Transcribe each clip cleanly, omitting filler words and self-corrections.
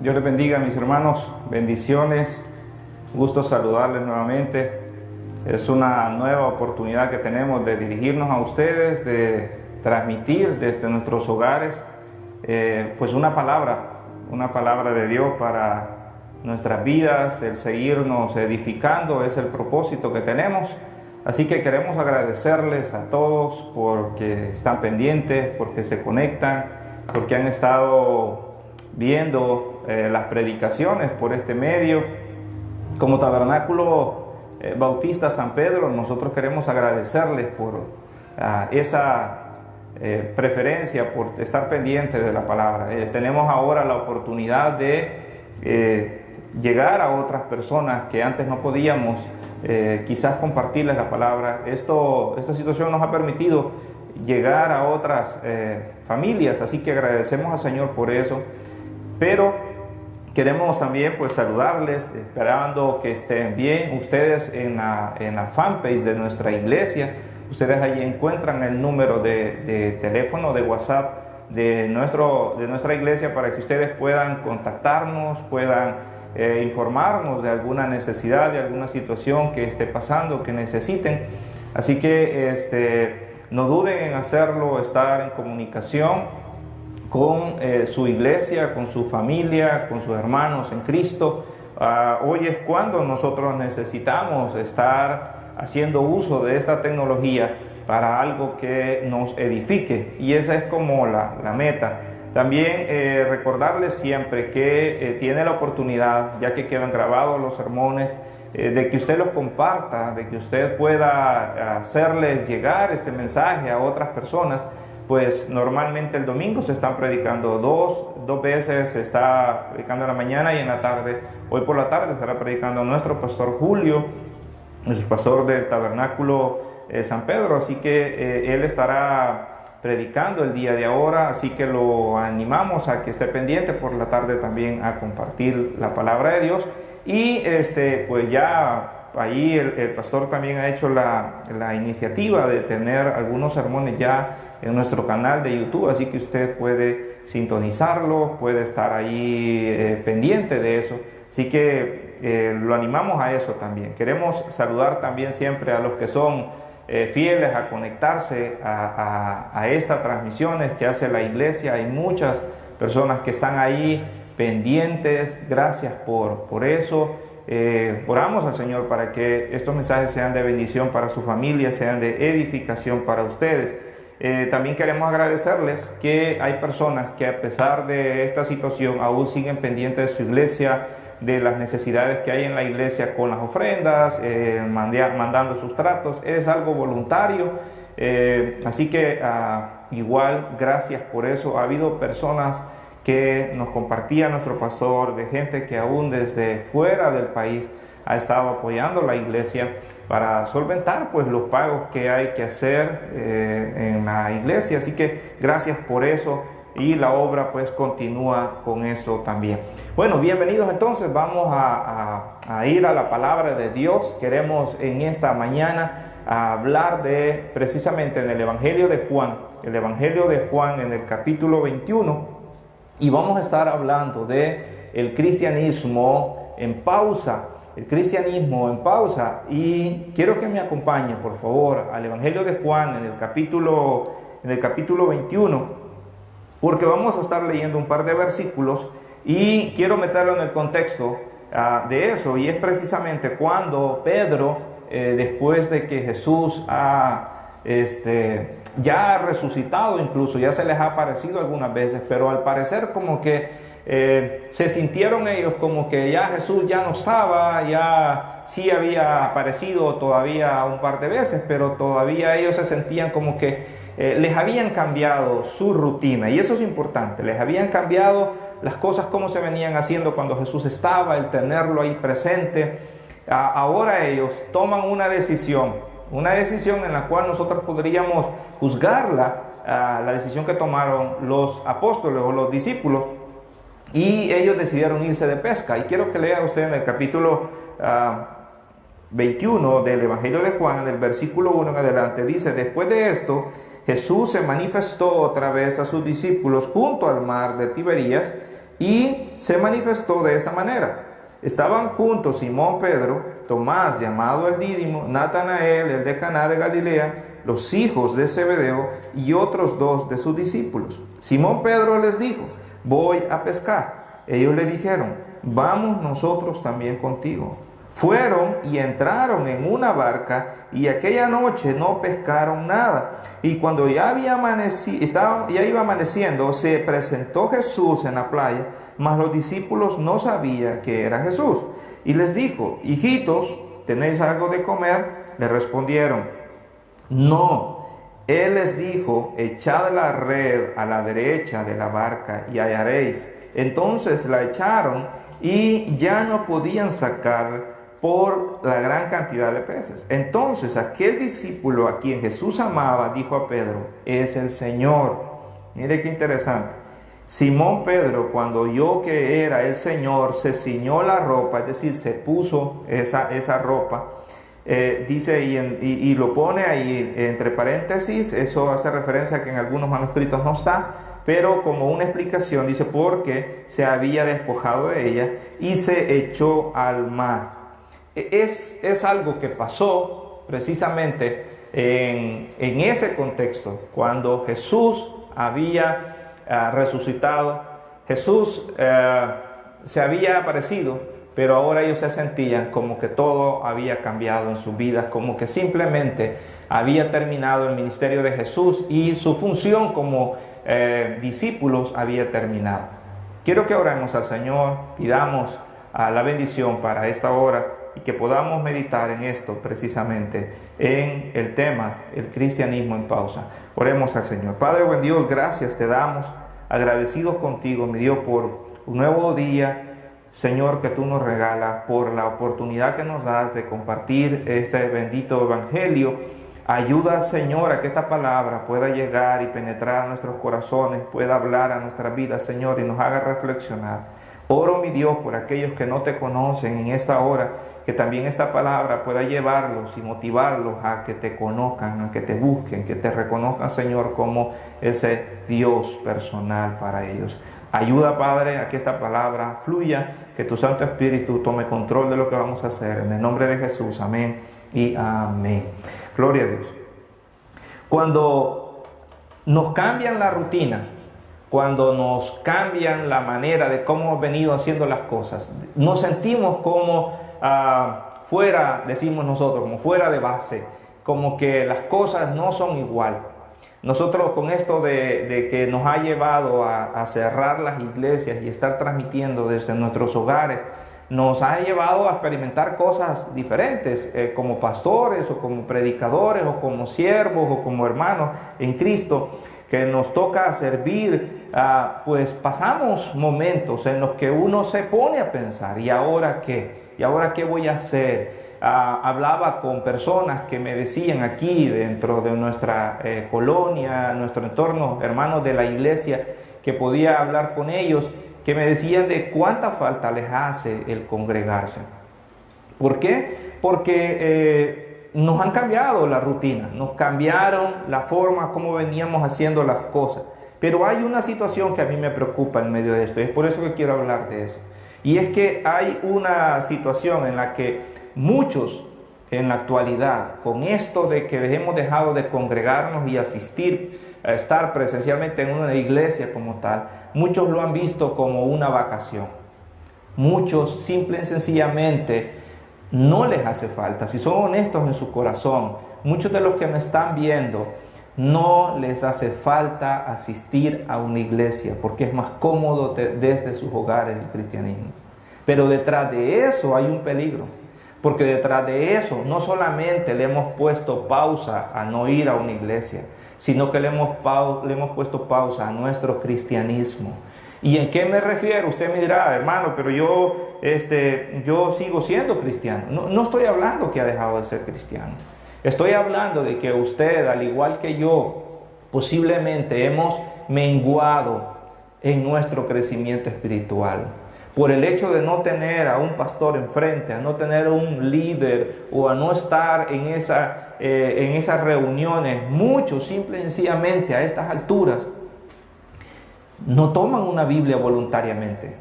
Dios les bendiga, mis hermanos. Bendiciones. Gusto saludarles nuevamente. Es una nueva oportunidad que tenemos de dirigirnos a ustedes, de transmitir desde nuestros hogares, pues una palabra de Dios para nuestras vidas. El seguirnos edificando es el propósito que tenemos. Así que queremos agradecerles a todos porque están pendientes, porque se conectan, porque han estado viendo las predicaciones por este medio. Como Tabernáculo Bautista San Pedro, nosotros queremos agradecerles por esa preferencia, por estar pendientes de la palabra. Tenemos ahora la oportunidad de llegar a otras personas que antes no podíamos quizás compartirles la palabra. Esta situación nos ha permitido llegar a otras familias, así que agradecemos al Señor por eso. Pero queremos también pues saludarles, esperando que estén bien. Ustedes en la fanpage de nuestra iglesia, ustedes allí encuentran el número de teléfono, de WhatsApp de nuestra iglesia, para que ustedes puedan contactarnos, puedan informarnos de alguna necesidad, de alguna situación que esté pasando, que necesiten. Así que no duden en hacerlo, estar en comunicación con su iglesia, con su familia, con sus hermanos en Cristo. Hoy es cuando nosotros necesitamos estar haciendo uso de esta tecnología para algo que nos edifique, y esa es como la meta. También recordarles siempre que tiene la oportunidad, ya que quedan grabados los sermones, de que usted los comparta, de que usted pueda hacerles llegar este mensaje a otras personas. Pues normalmente el domingo se están predicando dos veces, se está predicando en la mañana y en la tarde. Hoy por la tarde estará predicando nuestro pastor Julio, nuestro pastor del Tabernáculo San Pedro, así que él estará predicando el día de ahora, así que lo animamos a que esté pendiente por la tarde también a compartir la palabra de Dios. Y pues ya ahí el pastor también ha hecho la iniciativa de tener algunos sermones ya en nuestro canal de YouTube, así que usted puede sintonizarlo, puede estar ahí pendiente de eso. Así que lo animamos a eso también. Queremos saludar también siempre a los que son fieles a conectarse a estas transmisiones que hace la iglesia. Hay muchas personas que están ahí pendientes. Gracias por eso. Oramos al Señor para que estos mensajes sean de bendición para su familia, sean de edificación para ustedes. También queremos agradecerles que hay personas que, a pesar de esta situación, aún siguen pendientes de su iglesia, de las necesidades que hay en la iglesia con las ofrendas, mandando sus tratos. Es algo voluntario, así que igual gracias por eso. Ha habido personas que nos compartía nuestro pastor, de gente que aún desde fuera del país ha estado apoyando la iglesia para solventar pues los pagos que hay que hacer en la iglesia. Así que gracias por eso, y la obra pues continúa con eso también. Bueno, bienvenidos entonces. Vamos a ir a la palabra de Dios. Queremos en esta mañana hablar precisamente en el Evangelio de Juan, en el capítulo 21. Y vamos a estar hablando de el cristianismo en pausa. Y quiero que me acompañe, por favor, al Evangelio de Juan en el capítulo 21, porque vamos a estar leyendo un par de versículos y quiero meterlo en el contexto de eso. Y es precisamente cuando Pedro, después de que Jesús ya ha resucitado, incluso ya se les ha aparecido algunas veces, pero al parecer como que se sintieron ellos como que ya Jesús ya no estaba, ya sí había aparecido todavía un par de veces, pero todavía ellos se sentían como que les habían cambiado su rutina. Y eso es importante, les habían cambiado las cosas como se venían haciendo cuando Jesús estaba, el tenerlo ahí presente. Ahora ellos toman una decisión en la cual nosotros podríamos juzgarla, la decisión que tomaron los apóstoles o los discípulos, y ellos decidieron irse de pesca. Y quiero que lea usted en el capítulo 21 del Evangelio de Juan, en el versículo 1 en adelante, dice: después de esto, Jesús se manifestó otra vez a sus discípulos junto al mar de Tiberías, y se manifestó de esta manera. Estaban juntos Simón Pedro, Tomás llamado el Dídimo, Natanael el de Caná de Galilea, los hijos de Zebedeo y otros 2 de sus discípulos. Simón Pedro les dijo: voy a pescar. Ellos le dijeron: vamos nosotros también contigo. Fueron y entraron en una barca, y aquella noche no pescaron nada. Y cuando ya iba amaneciendo, se presentó Jesús en la playa, mas los discípulos no sabían que era Jesús. Y les dijo: hijitos, ¿tenéis algo de comer? Le respondieron: no. Él les dijo: echad la red a la derecha de la barca y hallaréis. Entonces la echaron y ya no podían sacar por la gran cantidad de peces. Entonces aquel discípulo a quien Jesús amaba dijo a Pedro: es el Señor. Mire qué interesante. Simón Pedro, cuando oyó que era el Señor, se ciñó la ropa, es decir, se puso esa ropa. Dice y lo pone ahí entre paréntesis. Eso hace referencia a que en algunos manuscritos no está, pero como una explicación dice: porque se había despojado de ella y se echó al mar. Es algo que pasó precisamente en ese contexto, cuando Jesús había resucitado. Jesús se había aparecido, pero ahora ellos se sentían como que todo había cambiado en sus vidas, como que simplemente había terminado el ministerio de Jesús y su función como discípulos había terminado. Quiero que oremos al Señor, pidamos la bendición para esta hora y que podamos meditar en esto precisamente, en el tema, el cristianismo en pausa. Oremos al Señor. Padre buen Dios, gracias te damos, agradecidos contigo, mi Dios, por un nuevo día, Señor, que tú nos regalas, por la oportunidad que nos das de compartir este bendito evangelio. Ayuda, Señor, a que esta palabra pueda llegar y penetrar a nuestros corazones, pueda hablar a nuestras vidas, Señor, y nos haga reflexionar. Oro, mi Dios, por aquellos que no te conocen en esta hora, que también esta palabra pueda llevarlos y motivarlos a que te conozcan, a que te busquen, que te reconozcan, Señor, como ese Dios personal para ellos. Ayuda, Padre, a que esta palabra fluya, que tu Santo Espíritu tome control de lo que vamos a hacer. En el nombre de Jesús, amén y amén. Gloria a Dios. Cuando nos cambian la rutina, cuando nos cambian la manera de cómo hemos venido haciendo las cosas, nos sentimos como fuera, decimos nosotros, como fuera de base, como que las cosas no son igual. Nosotros con esto de que nos ha llevado a cerrar las iglesias y estar transmitiendo desde nuestros hogares, nos ha llevado a experimentar cosas diferentes como pastores o como predicadores o como siervos o como hermanos en Cristo, que nos toca servir. Pues pasamos momentos en los que uno se pone a pensar: ¿y ahora qué? ¿Y ahora qué voy a hacer? Hablaba con personas que me decían aquí dentro de nuestra colonia, nuestro entorno, hermanos de la iglesia, que podía hablar con ellos, que me decían de cuánta falta les hace el congregarse. ¿Por qué? Porque nos han cambiado la rutina, nos cambiaron la forma como veníamos haciendo las cosas. Pero hay una situación que a mí me preocupa en medio de esto, y es por eso que quiero hablar de eso. Y es que hay una situación en la que muchos en la actualidad, con esto de que hemos dejado de congregarnos y asistir a estar presencialmente en una iglesia como tal, muchos lo han visto como una vacación. Muchos simple y sencillamente no les hace falta. Si son honestos en su corazón, muchos de los que me están viendo, no les hace falta asistir a una iglesia porque es más cómodo desde sus hogares el cristianismo. Pero detrás de eso hay un peligro, porque detrás de eso no solamente le hemos puesto pausa a no ir a una iglesia, sino que le hemos puesto pausa a nuestro cristianismo. ¿Y en qué me refiero? Usted me dirá: hermano, pero yo sigo siendo cristiano. No estoy hablando que ha dejado de ser cristiano. Estoy hablando de que usted, al igual que yo, posiblemente hemos menguado en nuestro crecimiento espiritual. Por el hecho de no tener a un pastor enfrente, a no tener un líder o a no estar en esas reuniones, muchos simple y sencillamente a estas alturas no toman una Biblia voluntariamente.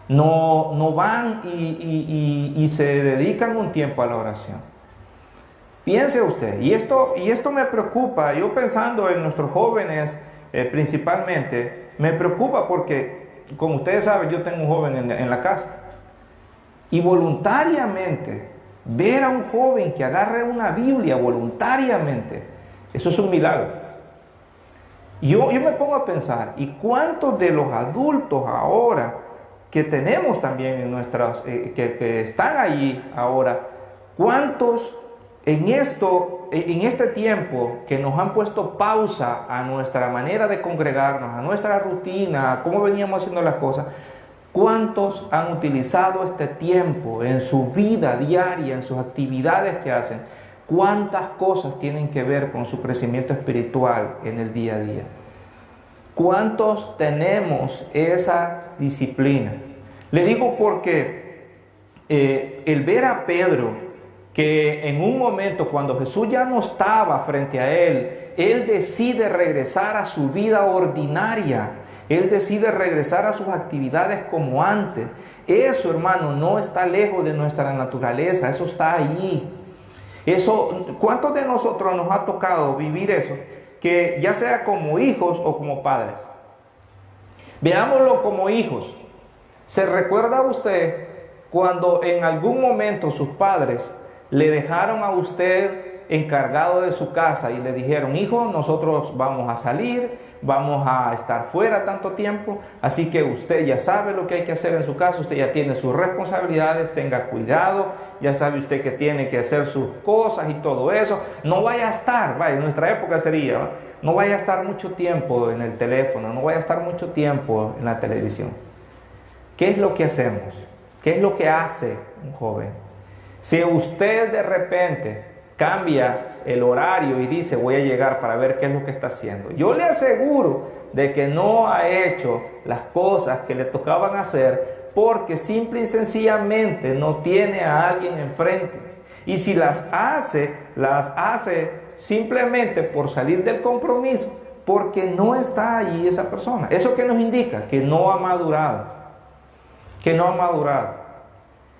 No van y se dedican un tiempo a la oración. Piense usted, y esto me preocupa. Yo pensando en nuestros jóvenes principalmente, me preocupa porque, como ustedes saben, yo tengo un joven en la casa. Y voluntariamente, ver a un joven que agarre una Biblia voluntariamente, eso es un milagro. Yo me pongo a pensar, ¿y cuántos de los adultos ahora que tenemos también en nuestras, que están allí ahora, cuántos en este tiempo que nos han puesto pausa a nuestra manera de congregarnos, a nuestra rutina, a cómo veníamos haciendo las cosas, cuántos han utilizado este tiempo en su vida diaria, en sus actividades que hacen? ¿Cuántas cosas tienen que ver con su crecimiento espiritual en el día a día? ¿Cuántos tenemos esa disciplina? Le digo porque el ver a Pedro, que en un momento cuando Jesús ya no estaba frente a él decide regresar a su vida ordinaria. Él decide regresar a sus actividades como antes. Eso, hermano, no está lejos de nuestra naturaleza, eso está allí. ¿Cuántos de nosotros nos ha tocado vivir eso? Que ya sea como hijos o como padres. Veámoslo como hijos. ¿Se recuerda usted cuando en algún momento sus padres le dejaron a usted encargado de su casa y le dijeron: hijo, nosotros vamos a salir, vamos a estar fuera tanto tiempo, así que usted ya sabe lo que hay que hacer en su casa, usted ya tiene sus responsabilidades, tenga cuidado, ya sabe usted que tiene que hacer sus cosas y todo eso, no vaya a estar, en nuestra época sería, no vaya a estar mucho tiempo en el teléfono, no vaya a estar mucho tiempo en la televisión. ¿Qué es lo que hacemos? ¿Qué es lo que hace un joven? Si usted de repente cambia el horario y dice: voy a llegar para ver qué es lo que está haciendo, yo le aseguro de que no ha hecho las cosas que le tocaban hacer porque simple y sencillamente no tiene a alguien enfrente. Y si las hace simplemente por salir del compromiso, porque no está allí esa persona. ¿Eso qué nos indica? Que no ha madurado. Que no ha madurado.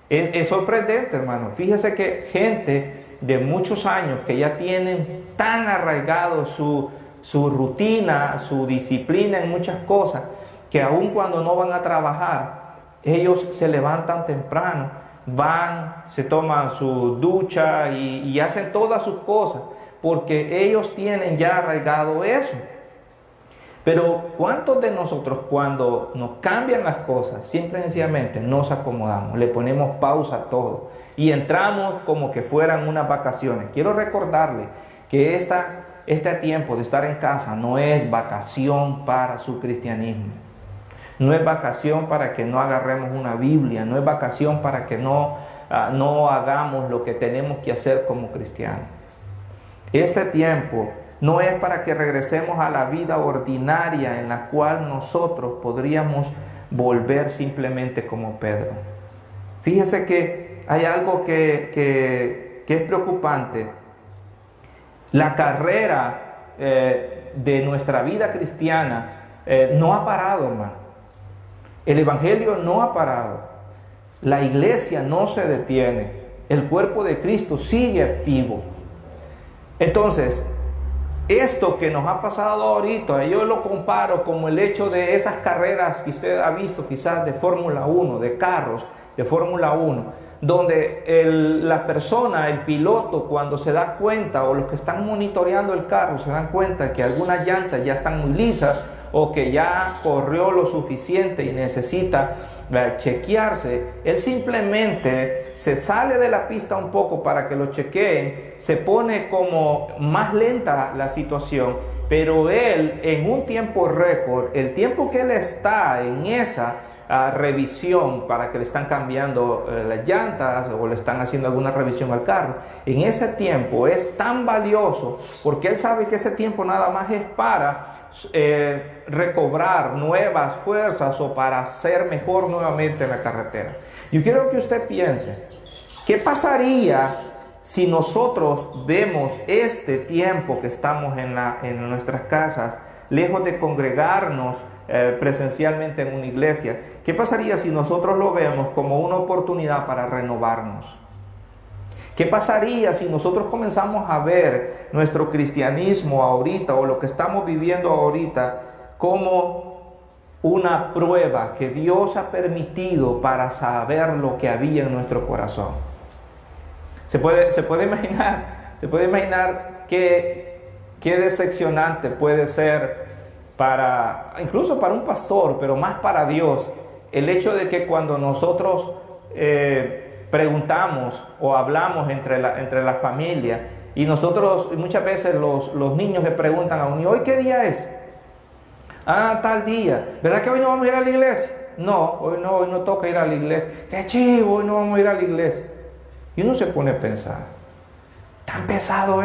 Es sorprendente, hermano. Fíjese que gente de muchos años que ya tienen tan arraigado su rutina, su disciplina en muchas cosas, que aun cuando no van a trabajar, ellos se levantan temprano, van, se toman su ducha y hacen todas sus cosas, porque ellos tienen ya arraigado eso. Pero ¿cuántos de nosotros cuando nos cambian las cosas, simple y sencillamente nos acomodamos, le ponemos pausa a todo y entramos como que fueran unas vacaciones? Quiero recordarle que este tiempo de estar en casa no es vacación para su cristianismo. No es vacación para que no agarremos una Biblia, no es vacación para que no hagamos lo que tenemos que hacer como cristianos. Este tiempo no es para que regresemos a la vida ordinaria en la cual nosotros podríamos volver simplemente como Pedro. Fíjese que hay algo que es preocupante. La carrera de nuestra vida cristiana no ha parado, hermano. El evangelio no ha parado. La iglesia no se detiene. El cuerpo de Cristo sigue activo. Entonces, esto que nos ha pasado ahorita, yo lo comparo como el hecho de esas carreras que usted ha visto quizás de Fórmula 1, de carros de Fórmula 1, donde la persona, el piloto, cuando se da cuenta, o los que están monitoreando el carro se dan cuenta que algunas llantas ya están muy lisas o que ya corrió lo suficiente y necesita chequearse, él simplemente se sale de la pista un poco para que lo chequeen, se pone como más lenta la situación, pero él en un tiempo récord, el tiempo que él está en esa revisión para que le están cambiando las llantas o le están haciendo alguna revisión al carro, en ese tiempo es tan valioso porque él sabe que ese tiempo nada más es para recobrar nuevas fuerzas o para ser mejor nuevamente en la carretera. Yo quiero que usted piense, ¿qué pasaría si nosotros vemos este tiempo que estamos en nuestras casas, lejos de congregarnos presencialmente en una iglesia, ¿qué pasaría si nosotros lo vemos como una oportunidad para renovarnos? ¿Qué pasaría si nosotros comenzamos a ver nuestro cristianismo ahorita o lo que estamos viviendo ahorita como una prueba que Dios ha permitido para saber lo que había en nuestro corazón? Se puede imaginar qué decepcionante puede ser incluso para un pastor, pero más para Dios, el hecho de que cuando nosotros preguntamos o hablamos entre la familia, y nosotros muchas veces los niños le preguntan a uno: ¿y hoy qué día es? Ah, tal día. ¿Verdad que hoy no vamos a ir a la iglesia? No, hoy no toca ir a la iglesia. ¡Qué chivo! Hoy no vamos a ir a la iglesia. Y uno se pone a pensar, tan pesado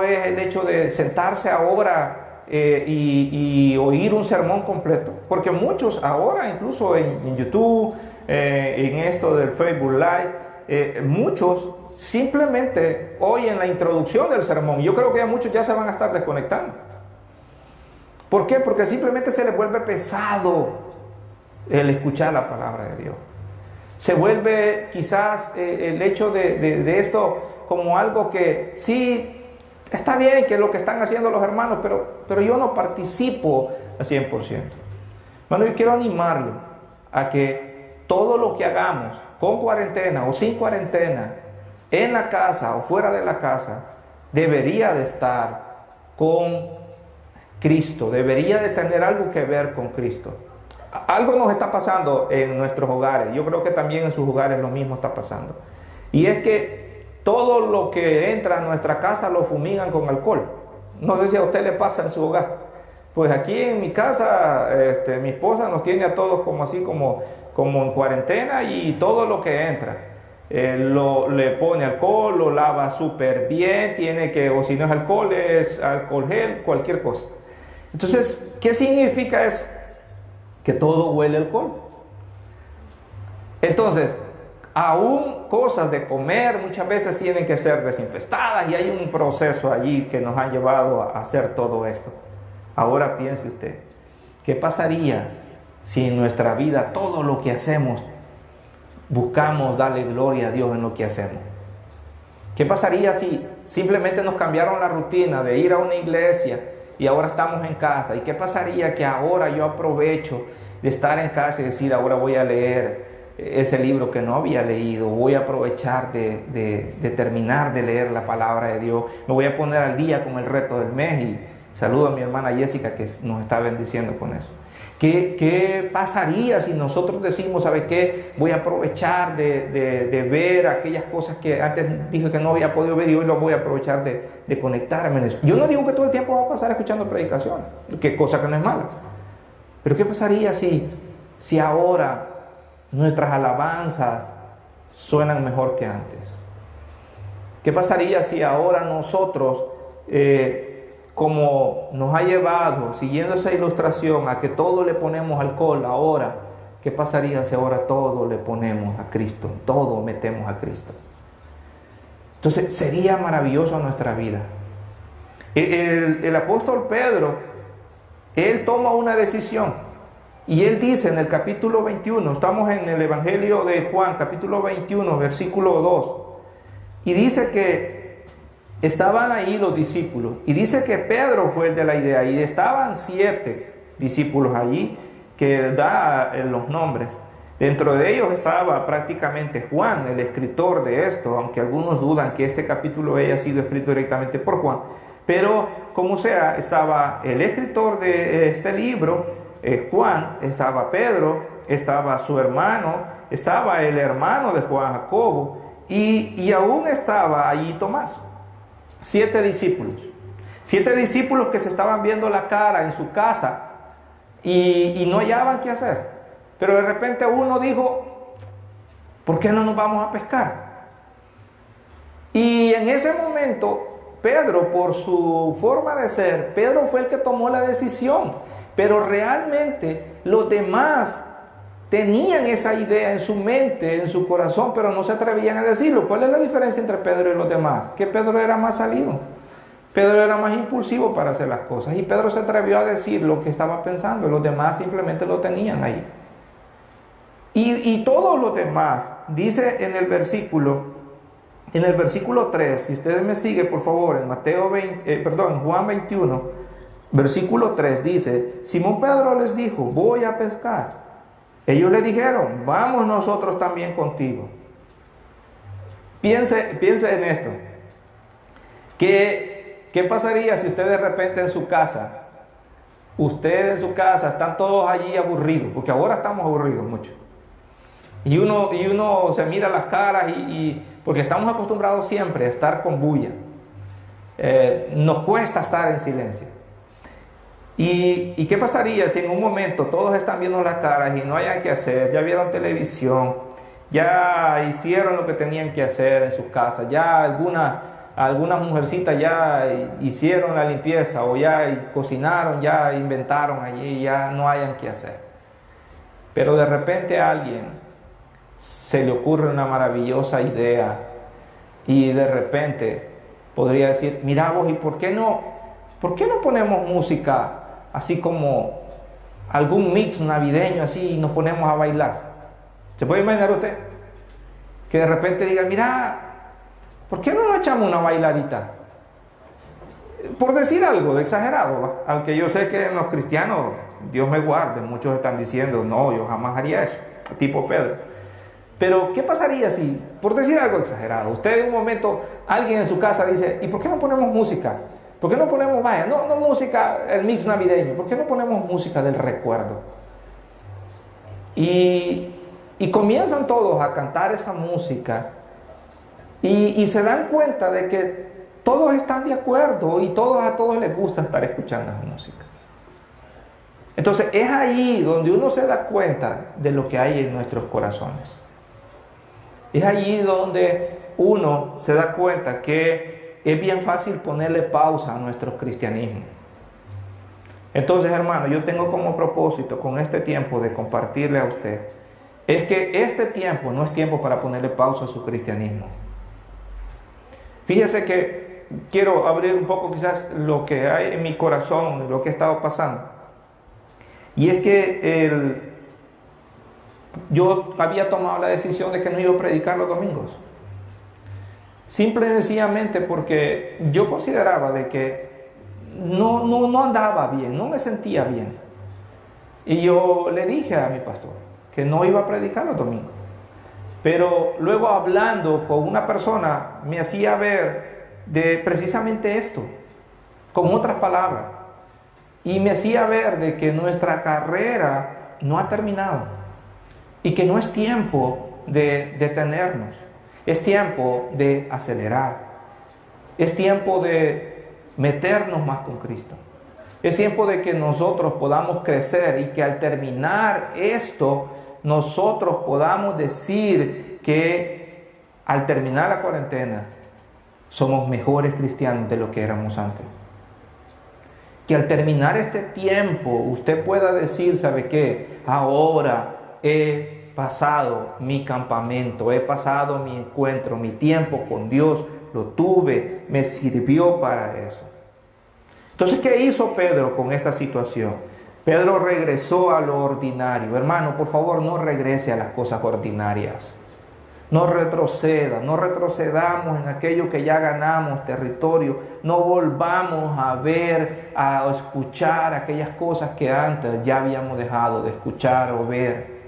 es el hecho de sentarse ahora y oír un sermón completo, porque muchos ahora, incluso en YouTube, en esto del Facebook Live, muchos simplemente oyen la introducción del sermón. Yo creo que ya muchos ya se van a estar desconectando. ¿Por qué? Porque simplemente se les vuelve pesado el escuchar la palabra de Dios. Se vuelve quizás el hecho de esto como algo que sí, está bien, que es lo que están haciendo los hermanos, pero yo no participo al 100%. Bueno, yo quiero animarlo a que todo lo que hagamos, con cuarentena o sin cuarentena, en la casa o fuera de la casa, debería de estar con Cristo, debería de tener algo que ver con Cristo. Algo nos está pasando en nuestros hogares. Yo creo que también en sus hogares lo mismo está pasando. Y es que todo lo que entra a nuestra casa lo fumigan con alcohol. No sé si a usted le pasa en su hogar. Pues aquí en mi casa, mi esposa nos tiene a todos como en cuarentena, y todo lo que entra le pone alcohol, lo lava súper bien, o si no es alcohol gel, cualquier cosa. Entonces, ¿qué significa eso? Que todo huele a alcohol. Entonces, aún cosas de comer muchas veces tienen que ser desinfestadas, y hay un proceso allí que nos han llevado a hacer todo esto. Ahora piense usted, ¿qué pasaría si en nuestra vida todo lo que hacemos buscamos darle gloria a Dios en lo que hacemos? ¿Qué pasaría si simplemente nos cambiaron la rutina de ir a una iglesia y ahora estamos en casa? ¿Y qué pasaría que ahora yo aprovecho de estar en casa y decir: ahora voy a leer ese libro que no había leído, voy a aprovechar de terminar de leer la palabra de Dios, me voy a poner al día con el reto del mes? Y saludo a mi hermana Jessica, que nos está bendiciendo con eso. ¿Qué pasaría si nosotros decimos: ¿sabe qué? Voy a aprovechar de ver aquellas cosas que antes dije que no había podido ver, y hoy lo voy a aprovechar de conectarme en eso? Yo no digo que todo el tiempo va a pasar escuchando predicaciones, que cosa que no es mala. Pero ¿qué pasaría si ahora nuestras alabanzas suenan mejor que antes? ¿Qué pasaría si ahora nosotros, como nos ha llevado, siguiendo esa ilustración, a que todo le ponemos alcohol ahora, qué pasaría si ahora todo le ponemos a Cristo, todo metemos a Cristo? Entonces sería maravilloso nuestra vida. El apóstol Pedro, él toma una decisión, y él dice en el capítulo 21, estamos en el Evangelio de Juan, capítulo 21, versículo 2, y dice que estaban ahí los discípulos, y dice que Pedro fue el de la idea, y estaban 7 discípulos allí que da los nombres. Dentro de ellos estaba prácticamente Juan, el escritor de esto, aunque algunos dudan que este capítulo haya sido escrito directamente por Juan. Pero como sea, estaba el escritor de este libro, Juan, estaba Pedro, estaba su hermano, estaba el hermano de Juan, Jacobo, y aún estaba allí Tomás. 7 discípulos. 7 discípulos que se estaban viendo la cara en su casa y no hallaban qué hacer. Pero de repente uno dijo: ¿por qué no nos vamos a pescar? Y en ese momento Pedro, por su forma de ser, Pedro fue el que tomó la decisión, pero realmente los demás tenían esa idea en su mente, en su corazón, pero no se atrevían a decirlo. ¿Cuál es la diferencia entre Pedro y los demás? Que Pedro era más salido. Pedro era más impulsivo para hacer las cosas. Y Pedro se atrevió a decir lo que estaba pensando. Los demás simplemente lo tenían ahí. Y todos los demás, dice en el versículo 3, si ustedes me siguen por favor, en Juan 21, versículo 3 dice, Simón Pedro les dijo, voy a pescar. Ellos le dijeron, vamos nosotros también contigo. Piense en esto. ¿Qué pasaría si usted de repente en su casa, están todos allí aburridos? Porque ahora estamos aburridos mucho. Y uno se mira las caras porque estamos acostumbrados siempre a estar con bulla. Nos cuesta estar en silencio. ¿Y qué pasaría si en un momento todos están viendo las caras y no hayan que hacer? Ya vieron televisión, ya hicieron lo que tenían que hacer en sus casas, ya algunas mujercitas ya hicieron la limpieza o ya cocinaron, ya inventaron allí, ya no hayan que hacer. Pero de repente a alguien se le ocurre una maravillosa idea y de repente podría decir, mira vos, ¿y por qué no ponemos música así como algún mix navideño así y nos ponemos a bailar? ¿Se puede imaginar usted? Que de repente diga, mira, ¿por qué no nos echamos una bailadita? Por decir algo de exagerado, ¿va? Aunque yo sé que en los cristianos, Dios me guarde, muchos están diciendo, no, yo jamás haría eso, tipo Pedro. Pero, ¿qué pasaría si, por decir algo exagerado, usted en un momento, alguien en su casa dice, ¿y por qué no ponemos música? ¿Por qué no ponemos, no música, el mix navideño? ¿Por qué no ponemos música del recuerdo? Y comienzan todos a cantar esa música y se dan cuenta de que todos están de acuerdo y a todos les gusta estar escuchando esa música. Entonces, es ahí donde uno se da cuenta de lo que hay en nuestros corazones. Es allí donde uno se da cuenta que es bien fácil ponerle pausa a nuestro cristianismo. Entonces, hermano, yo tengo como propósito con este tiempo de compartirle a usted, es que este tiempo no es tiempo para ponerle pausa a su cristianismo. Fíjese que quiero abrir un poco quizás lo que hay en mi corazón, lo que he estado pasando. Y es que yo había tomado la decisión de que no iba a predicar los domingos. Simple y sencillamente porque yo consideraba de que no andaba bien, no me sentía bien. Y yo le dije a mi pastor que no iba a predicar los domingos. Pero luego hablando con una persona me hacía ver de precisamente esto, con otras palabras. Y me hacía ver de que nuestra carrera no ha terminado. Y que no es tiempo de detenernos, es tiempo de acelerar, es tiempo de meternos más con Cristo, es tiempo de que nosotros podamos crecer y que al terminar esto, nosotros podamos decir que al terminar la cuarentena, somos mejores cristianos de lo que éramos antes. Que al terminar este tiempo, usted pueda decir, ¿sabe qué? Ahora he pasado mi campamento, he pasado mi encuentro, mi tiempo con Dios, lo tuve, me sirvió para eso. Entonces, ¿qué hizo Pedro con esta situación? Pedro regresó a lo ordinario. Hermano, por favor, no regrese a las cosas ordinarias. No retrocedamos en aquello que ya ganamos territorio. No volvamos a ver, a escuchar aquellas cosas que antes ya habíamos dejado de escuchar o ver.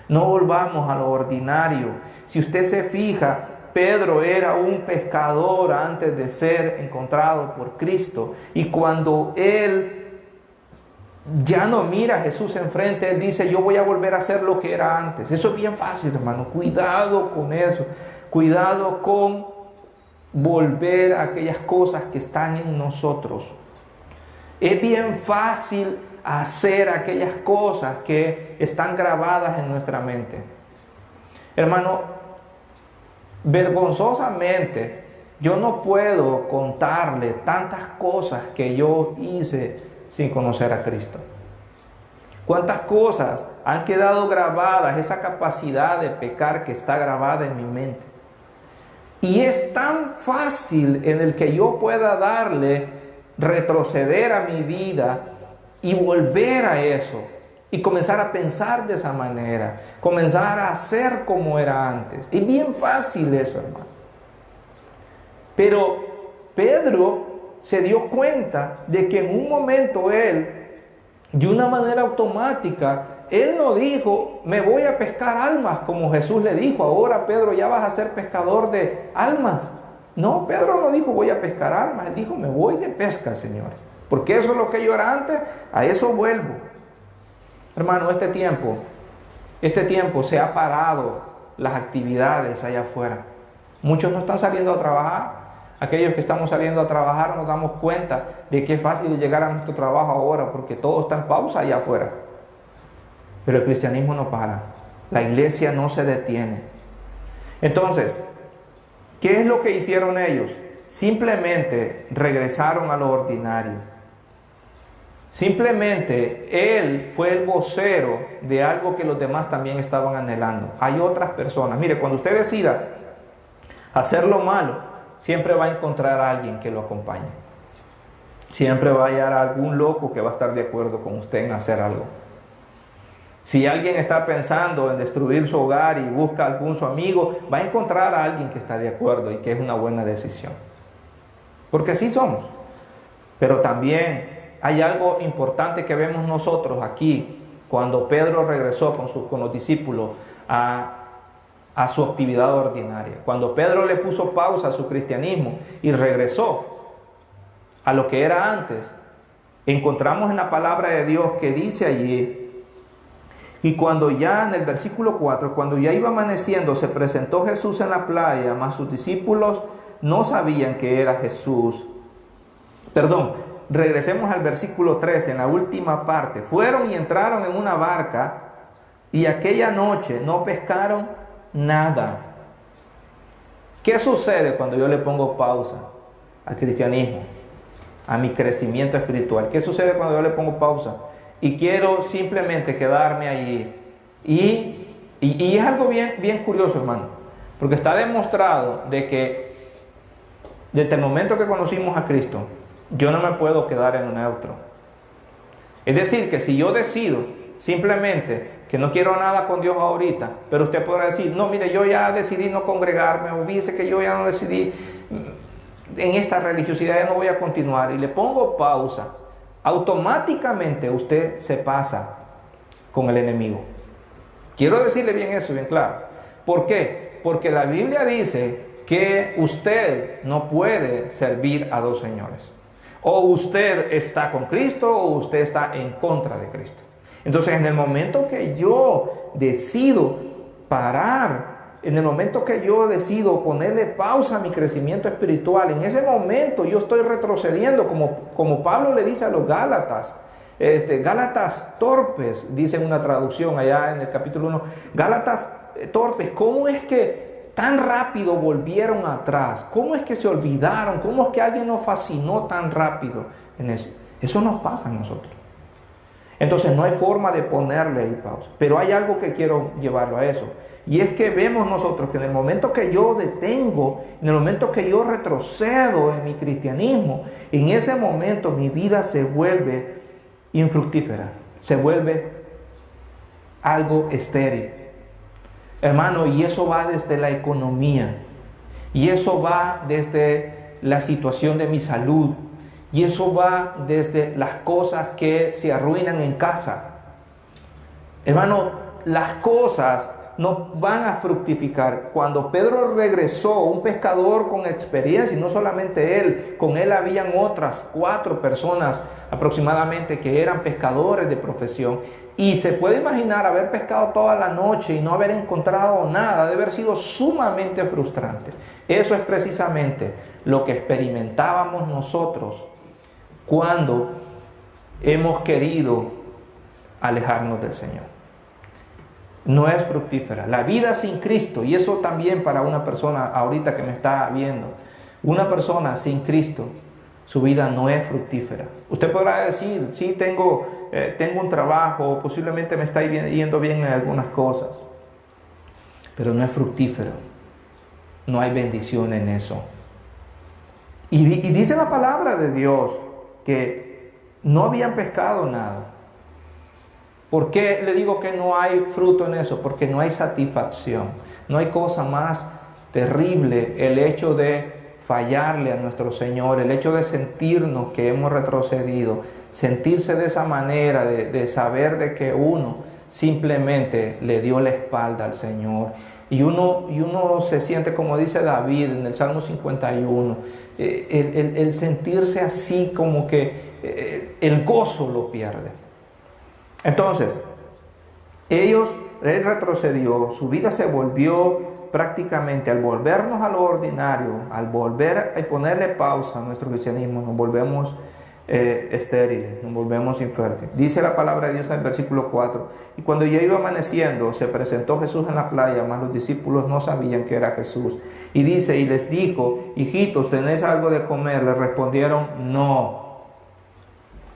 No volvamos a lo ordinario. Si usted se fija, Pedro era un pescador antes de ser encontrado por Cristo. Y cuando él ya no mira a Jesús enfrente, él dice, yo voy a volver a hacer lo que era antes. Eso es bien fácil, hermano. Cuidado con eso. Cuidado con volver a aquellas cosas que están en nosotros. Es bien fácil hacer aquellas cosas que están grabadas en nuestra mente. Hermano, vergonzosamente, yo no puedo contarle tantas cosas que yo hice sin conocer a Cristo. ¿Cuántas cosas han quedado grabadas? Esa capacidad de pecar que está grabada en mi mente. Y es tan fácil en el que yo pueda retroceder a mi vida y volver a eso. Y comenzar a pensar de esa manera. Comenzar a hacer como era antes. Es bien fácil eso, hermano. Pero Pedro se dio cuenta de que en un momento él, de una manera automática, él no dijo, me voy a pescar almas, como Jesús le dijo, ahora Pedro ya vas a ser pescador de almas. No, Pedro no dijo, voy a pescar almas, él dijo, me voy de pesca, Señor. Porque eso es lo que yo era antes, a eso vuelvo. Hermano, este tiempo se ha parado las actividades allá afuera. Muchos no están saliendo a trabajar. Aquellos que estamos saliendo a trabajar nos damos cuenta de que es fácil llegar a nuestro trabajo ahora porque todo está en pausa allá afuera. Pero el cristianismo no para. La iglesia no se detiene. Entonces, ¿qué es lo que hicieron ellos? Simplemente regresaron a lo ordinario. Simplemente él fue el vocero de algo que los demás también estaban anhelando. Hay otras personas. Mire, cuando usted decida hacer lo malo, siempre va a encontrar a alguien que lo acompañe. Siempre va a hallar a algún loco que va a estar de acuerdo con usted en hacer algo. Si alguien está pensando en destruir su hogar y busca a algún su amigo, va a encontrar a alguien que está de acuerdo y que es una buena decisión. Porque así somos. Pero también hay algo importante que vemos nosotros aquí, cuando Pedro regresó con los discípulos a su actividad ordinaria. Cuando Pedro le puso pausa a su cristianismo y regresó a lo que era antes, encontramos en la palabra de Dios que dice allí, y cuando ya en el versículo 4, cuando ya iba amaneciendo, se presentó Jesús en la playa, mas sus discípulos no sabían que era Jesús. Regresemos al versículo 13, en la última parte. Fueron y entraron en una barca y aquella noche no pescaron nada. ¿Qué sucede cuando yo le pongo pausa al cristianismo, a mi crecimiento espiritual? ¿Qué sucede cuando yo le pongo pausa y quiero simplemente quedarme allí? Y es algo bien curioso, hermano, porque está demostrado de que desde el momento que conocimos a Cristo, yo no me puedo quedar en un neutro. Es decir, que si yo decido simplemente que no quiero nada con Dios ahorita, pero usted podrá decir, no, mire, yo ya decidí no congregarme, o fíjese que yo ya no decidí en esta religiosidad, ya no voy a continuar, y le pongo pausa, automáticamente usted se pasa con el enemigo. Quiero decirle bien eso, bien claro. ¿Por qué? Porque la Biblia dice que usted no puede servir a dos señores. O usted está con Cristo o usted está en contra de Cristo. Entonces, en el momento que yo decido parar, en el momento que yo decido ponerle pausa a mi crecimiento espiritual, en ese momento yo estoy retrocediendo, como Pablo le dice a los Gálatas. Gálatas torpes, dice en una traducción allá en el capítulo 1. Gálatas torpes, ¿cómo es que tan rápido volvieron atrás? ¿Cómo es que se olvidaron? ¿Cómo es que alguien nos fascinó tan rápido en eso? Eso nos pasa a nosotros. Entonces no hay forma de ponerle ahí pausa. Pero hay algo que quiero llevarlo a eso. Y es que vemos nosotros que en el momento que yo detengo, en el momento que yo retrocedo en mi cristianismo, en ese momento mi vida se vuelve infructífera. Se vuelve algo estéril. Hermano, y eso va desde la economía, y eso va desde la situación de mi salud, y eso va desde las cosas que se arruinan en casa. Hermano, las cosas no van a fructificar. Cuando Pedro regresó, un pescador con experiencia, y no solamente él, con él habían otras 4 personas aproximadamente que eran pescadores de profesión, y se puede imaginar haber pescado toda la noche y no haber encontrado nada, debe haber sido sumamente frustrante. Eso es precisamente lo que experimentábamos nosotros cuando hemos querido alejarnos del Señor. No es fructífera. La vida sin Cristo, y eso también para una persona ahorita que me está viendo, una persona sin Cristo su vida no es fructífera. Usted podrá decir, sí, tengo un trabajo, posiblemente me está yendo bien en algunas cosas, pero no es fructífero. No hay bendición en eso. Y dice la palabra de Dios que no habían pescado nada. ¿Por qué le digo que no hay fruto en eso? Porque no hay satisfacción. No hay cosa más terrible el hecho de fallarle a nuestro Señor, el hecho de sentirnos que hemos retrocedido, sentirse de esa manera, de saber de que uno simplemente le dio la espalda al Señor. Y uno se siente, como dice David en el Salmo 51, el sentirse así como que el gozo lo pierde. Entonces, él retrocedió, su vida se volvió prácticamente, al volvernos a lo ordinario, al volver a ponerle pausa a nuestro cristianismo, nos volvemos estériles, nos volvemos infértiles. Dice la palabra de Dios en el versículo 4, y cuando ya iba amaneciendo, se presentó Jesús en la playa, mas los discípulos no sabían que era Jesús. Y dice, y les dijo, hijitos, ¿tenéis algo de comer? Le respondieron, no.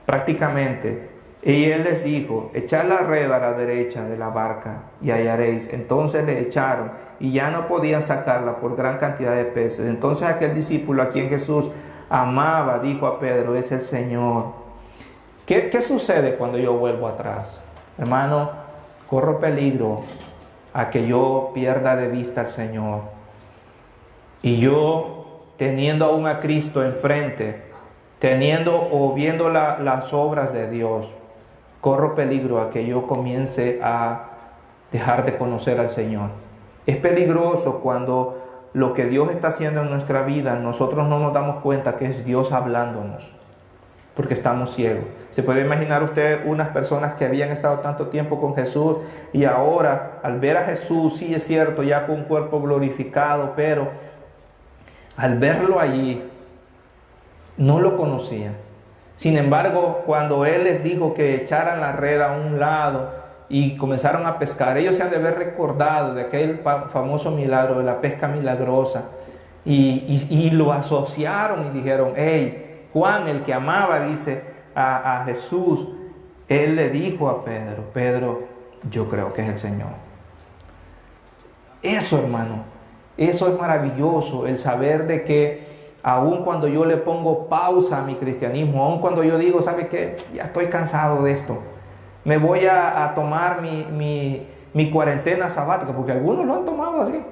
Prácticamente, y él les dijo, echad la red a la derecha de la barca y hallaréis. Entonces le echaron y ya no podían sacarla por gran cantidad de peces. Entonces aquel discípulo a quien Jesús amaba dijo a Pedro, es el Señor. ¿Qué sucede cuando yo vuelvo atrás? Hermano, corro peligro a que yo pierda de vista al Señor. Y yo, teniendo aún a Cristo enfrente, teniendo o viendo las obras de Dios, corro peligro a que yo comience a dejar de conocer al Señor. Es peligroso cuando lo que Dios está haciendo en nuestra vida, nosotros no nos damos cuenta que es Dios hablándonos, porque estamos ciegos. Se puede imaginar usted unas personas que habían estado tanto tiempo con Jesús y ahora al ver a Jesús, sí es cierto, ya con un cuerpo glorificado, pero al verlo allí, no lo conocían. Sin embargo, cuando Él les dijo que echaran la red a un lado y comenzaron a pescar, ellos se han de haber recordado de aquel famoso milagro de la pesca milagrosa y lo asociaron y dijeron, hey, Juan, el que amaba, dice a Jesús, él le dijo a Pedro, Pedro, yo creo que es el Señor. Eso, hermano, eso es maravilloso, el saber de que aun cuando yo le pongo pausa a mi cristianismo, aun cuando yo digo, ¿sabe qué? Ya estoy cansado de esto. Me voy a tomar mi cuarentena sabática, porque algunos lo han tomado así.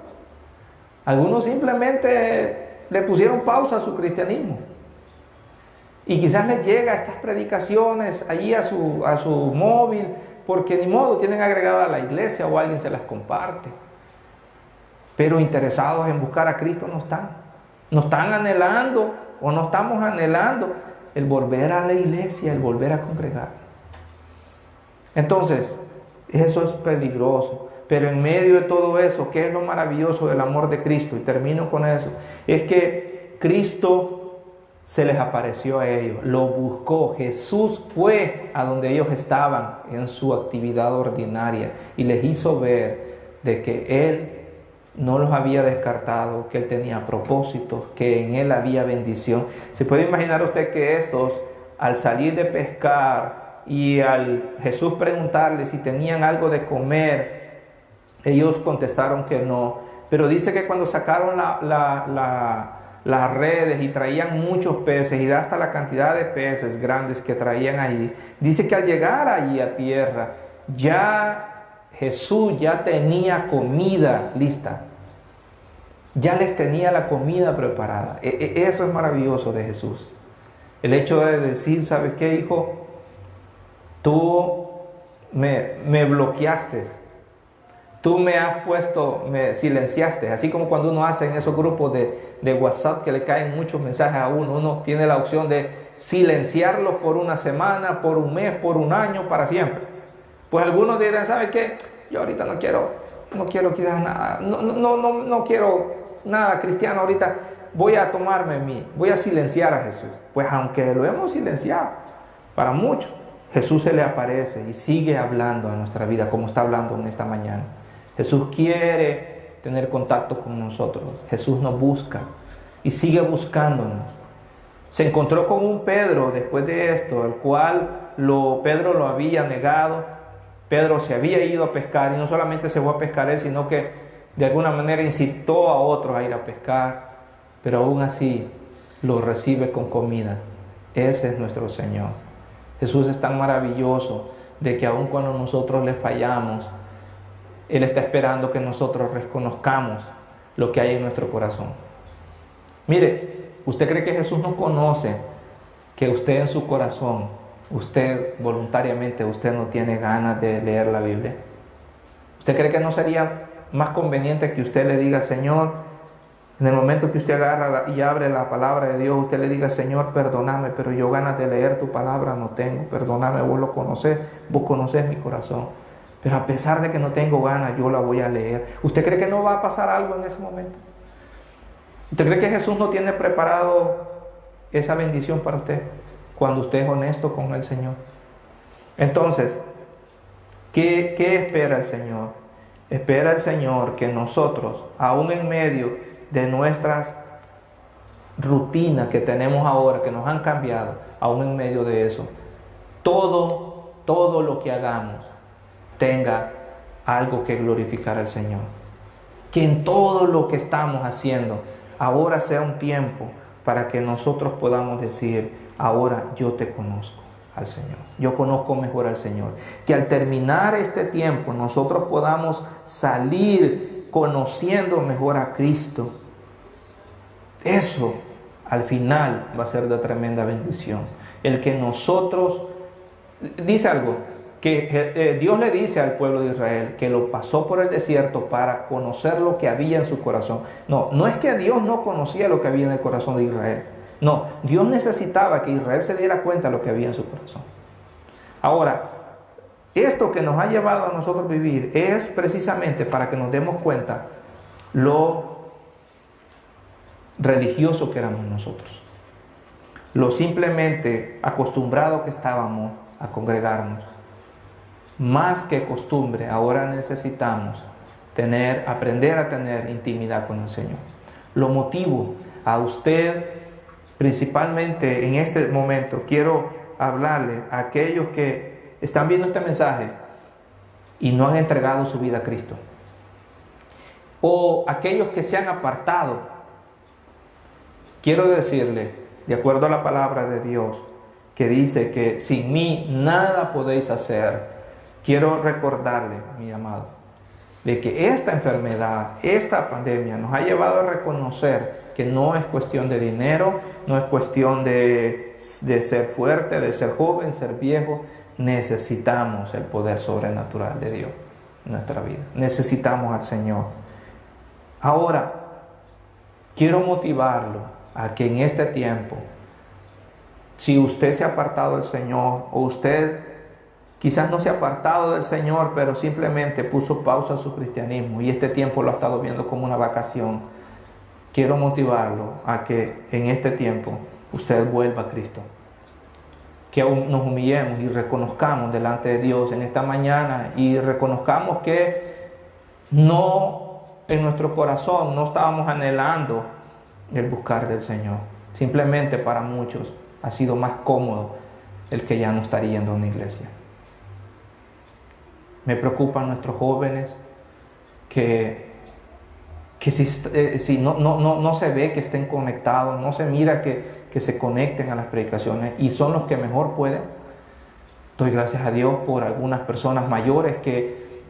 Algunos simplemente le pusieron pausa a su cristianismo. Y quizás les llega estas predicaciones allí a su móvil, porque ni modo, tienen agregada a la iglesia o alguien se las comparte. Pero interesados en buscar a Cristo no están. No están anhelando o no estamos anhelando el volver a la iglesia, el volver a congregar. Entonces, eso es peligroso. Pero en medio de todo eso, ¿qué es lo maravilloso del amor de Cristo? Y termino con eso. Es que Cristo se les apareció a ellos, lo buscó. Jesús fue a donde ellos estaban en su actividad ordinaria y les hizo ver de que Él no los había descartado, que Él tenía propósitos, que en Él había bendición. ¿Se puede imaginar usted que estos, al salir de pescar y al Jesús preguntarles si tenían algo de comer, ellos contestaron que no? Pero dice que cuando sacaron las redes y traían muchos peces y hasta la cantidad de peces grandes que traían allí, dice que al llegar allí a tierra, ya Jesús ya tenía comida lista. Ya les tenía la comida preparada. Eso es maravilloso de Jesús. El hecho de decir, ¿sabes qué, hijo? Tú me bloqueaste. Tú me has puesto, me silenciaste. Así como cuando uno hace en esos grupos de WhatsApp que le caen muchos mensajes a uno. Uno tiene la opción de silenciarlos por una semana, por un mes, por un año, para siempre. Pues algunos dirán, ¿sabe qué? Yo ahorita no quiero quizás nada, no quiero nada cristiano ahorita, voy a silenciar a Jesús. Pues aunque lo hemos silenciado, para muchos, Jesús se le aparece y sigue hablando a nuestra vida como está hablando en esta mañana. Jesús quiere tener contacto con nosotros, Jesús nos busca y sigue buscándonos. Se encontró con un Pedro después de esto, el cual Pedro lo había negado. Pedro se había ido a pescar y no solamente se fue a pescar él, sino que de alguna manera incitó a otros a ir a pescar, pero aún así lo recibe con comida. Ese es nuestro Señor. Jesús es tan maravilloso de que aun cuando nosotros le fallamos, Él está esperando que nosotros reconozcamos lo que hay en nuestro corazón. Mire, ¿usted cree que Jesús no conoce que usted en su corazón, usted voluntariamente, usted no tiene ganas de leer la Biblia? ¿Usted cree que no sería más conveniente que usted le diga, Señor, en el momento que usted agarra y abre la palabra de Dios, usted le diga, Señor, perdóname, pero yo ganas de leer tu palabra no tengo, perdóname, vos lo conocés, vos conocés mi corazón, pero a pesar de que no tengo ganas, yo la voy a leer? ¿Usted cree que no va a pasar algo en ese momento? ¿Usted cree que Jesús no tiene preparado esa bendición para usted cuando usted es honesto con el Señor? Entonces, ¿qué espera el Señor? Espera el Señor que nosotros, aún en medio de nuestras rutinas que tenemos ahora, que nos han cambiado, aún en medio de eso, todo lo que hagamos tenga algo que glorificar al Señor. Que en todo lo que estamos haciendo, ahora sea un tiempo para que nosotros podamos decir, ahora yo te conozco al Señor, yo conozco mejor al Señor. Que al terminar este tiempo nosotros podamos salir conociendo mejor a Cristo. Eso al final va a ser de tremenda bendición. El que nosotros, dice algo, que Dios le dice al pueblo de Israel que lo pasó por el desierto para conocer lo que había en su corazón. No es que Dios no conocía lo que había en el corazón de Israel. No, Dios necesitaba que Israel se diera cuenta de lo que había en su corazón. Ahora, esto que nos ha llevado a nosotros vivir es precisamente para que nos demos cuenta lo religioso que éramos nosotros, lo simplemente acostumbrado que estábamos a congregarnos. Más que costumbre, ahora necesitamos aprender a tener intimidad con el Señor. Lo motivo a usted, principalmente en este momento, quiero hablarle a aquellos que están viendo este mensaje y no han entregado su vida a Cristo, o aquellos que se han apartado. Quiero decirle, de acuerdo a la palabra de Dios, que dice que sin mí nada podéis hacer. Quiero recordarle, mi amado, de que esta enfermedad, esta pandemia nos ha llevado a reconocer que no es cuestión de dinero, no es cuestión de ser fuerte, de ser joven, ser viejo. Necesitamos el poder sobrenatural de Dios en nuestra vida. Necesitamos al Señor. Ahora, quiero motivarlo a que en este tiempo, si usted se ha apartado del Señor, o usted quizás no se ha apartado del Señor, pero simplemente puso pausa a su cristianismo y este tiempo lo ha estado viendo como una vacación, quiero motivarlo a que en este tiempo usted vuelva a Cristo. Que nos humillemos y reconozcamos delante de Dios en esta mañana y reconozcamos que no, en nuestro corazón no estábamos anhelando el buscar del Señor. Simplemente para muchos ha sido más cómodo el que ya no estaría yendo a una iglesia. Me preocupan nuestros jóvenes que si no se ve que estén conectados, no se mira que se conecten a las predicaciones, y son los que mejor pueden. Doy gracias a Dios por algunas personas mayores que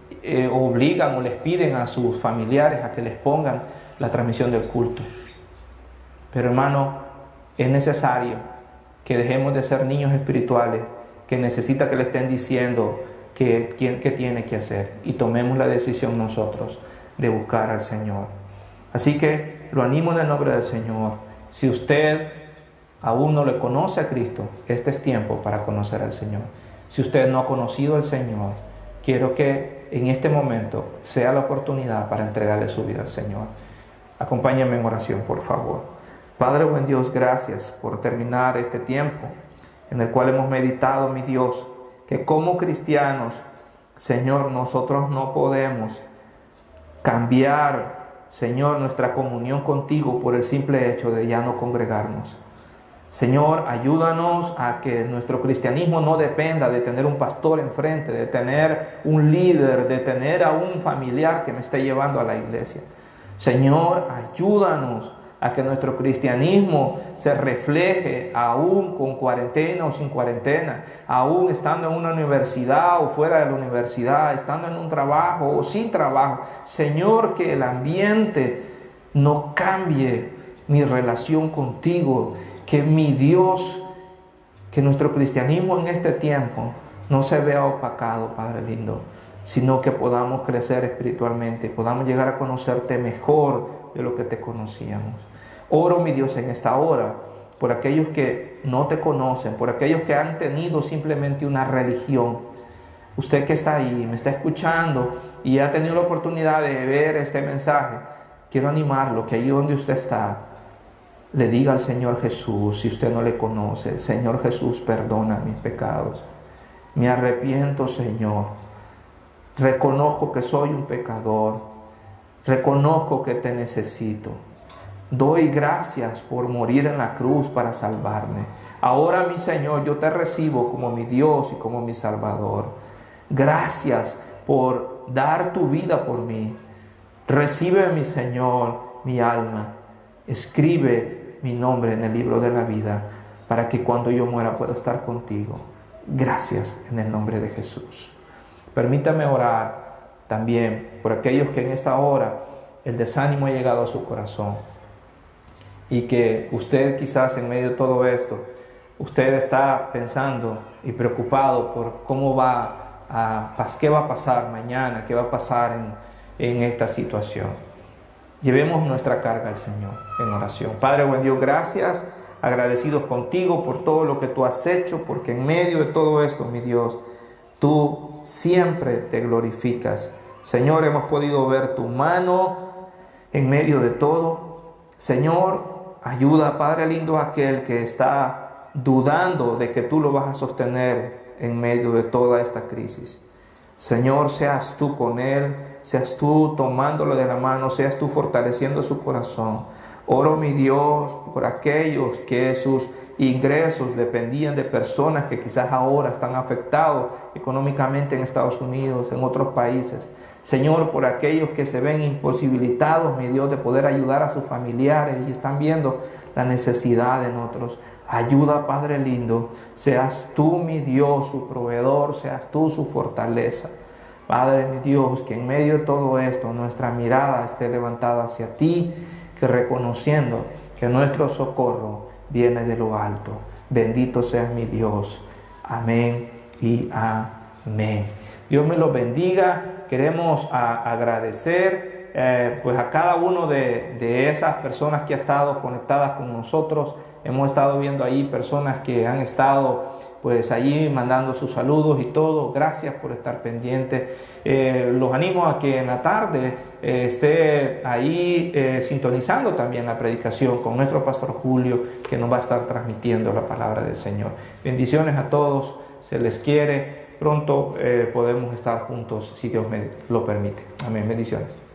obligan o les piden a sus familiares a que les pongan la transmisión del culto. Pero hermano, es necesario que dejemos de ser niños espirituales que necesita que le estén diciendo qué tiene que hacer, y tomemos la decisión nosotros de buscar al Señor. Así que lo animo en el nombre del Señor. Si usted aún no le conoce a Cristo, este es tiempo para conocer al Señor. Si usted no ha conocido al Señor, quiero que en este momento sea la oportunidad para entregarle su vida al Señor. Acompáñenme en oración, por favor. Padre buen Dios, gracias por terminar este tiempo en el cual hemos meditado, mi Dios, que como cristianos, Señor, nosotros no podemos cambiar, Señor, nuestra comunión contigo por el simple hecho de ya no congregarnos. Señor, ayúdanos a que nuestro cristianismo no dependa de tener un pastor enfrente, de tener un líder, de tener a un familiar que me esté llevando a la iglesia. Señor, ayúdanos a que nuestro cristianismo se refleje aún con cuarentena o sin cuarentena, aún estando en una universidad o fuera de la universidad, estando en un trabajo o sin trabajo. Señor, que el ambiente no cambie mi relación contigo, que mi Dios, que nuestro cristianismo en este tiempo no se vea opacado, Padre lindo, sino que podamos crecer espiritualmente, podamos llegar a conocerte mejor de lo que te conocíamos. Oro, mi Dios, en esta hora por aquellos que no te conocen, por aquellos que han tenido simplemente una religión. Usted que está ahí, me está escuchando y ha tenido la oportunidad de ver este mensaje, quiero animarlo, que ahí donde usted está, le diga al Señor Jesús, si usted no le conoce: Señor Jesús, perdona mis pecados. Me arrepiento, Señor. Reconozco que soy un pecador. Reconozco que te necesito. Doy gracias por morir en la cruz para salvarme. Ahora, mi Señor, yo te recibo como mi Dios y como mi Salvador. Gracias por dar tu vida por mí. Recibe, mi Señor, mi alma. Escribe mi nombre en el libro de la vida, para que cuando yo muera pueda estar contigo. Gracias en el nombre de Jesús. Permítame orar también por aquellos que en esta hora el desánimo ha llegado a su corazón y que usted quizás en medio de todo esto, usted está pensando y preocupado por qué va a pasar mañana, qué va a pasar en esta situación. Llevemos nuestra carga al Señor en oración. Padre buen Dios, gracias, agradecidos contigo por todo lo que tú has hecho, porque en medio de todo esto, mi Dios, tú siempre te glorificas. Señor, hemos podido ver tu mano en medio de todo. Señor, ayuda, Padre lindo, a aquel que está dudando de que tú lo vas a sostener en medio de toda esta crisis. Señor, seas tú con él, seas tú tomándolo de la mano, seas tú fortaleciendo su corazón. Oro, mi Dios, por aquellos que sus ingresos dependían de personas que quizás ahora están afectados económicamente en Estados Unidos, en otros países. Señor, por aquellos que se ven imposibilitados, mi Dios, de poder ayudar a sus familiares y están viendo la necesidad en otros. Ayuda, Padre lindo, seas tú, mi Dios, su proveedor, seas tú su fortaleza. Padre, mi Dios, que en medio de todo esto nuestra mirada esté levantada hacia ti, que reconociendo que nuestro socorro viene de lo alto. Bendito seas, mi Dios. Amén y amén. Dios me los bendiga. Queremos agradecer pues a cada uno de esas personas que ha estado conectadas con nosotros. Hemos estado viendo ahí personas que han estado pues allí mandando sus saludos y todo. Gracias por estar pendiente. Los animo a que en la tarde esté ahí sintonizando también la predicación con nuestro pastor Julio, que nos va a estar transmitiendo la palabra del Señor. Bendiciones a todos, se les quiere. Pronto podemos estar juntos si Dios me lo permite. Amén. Bendiciones.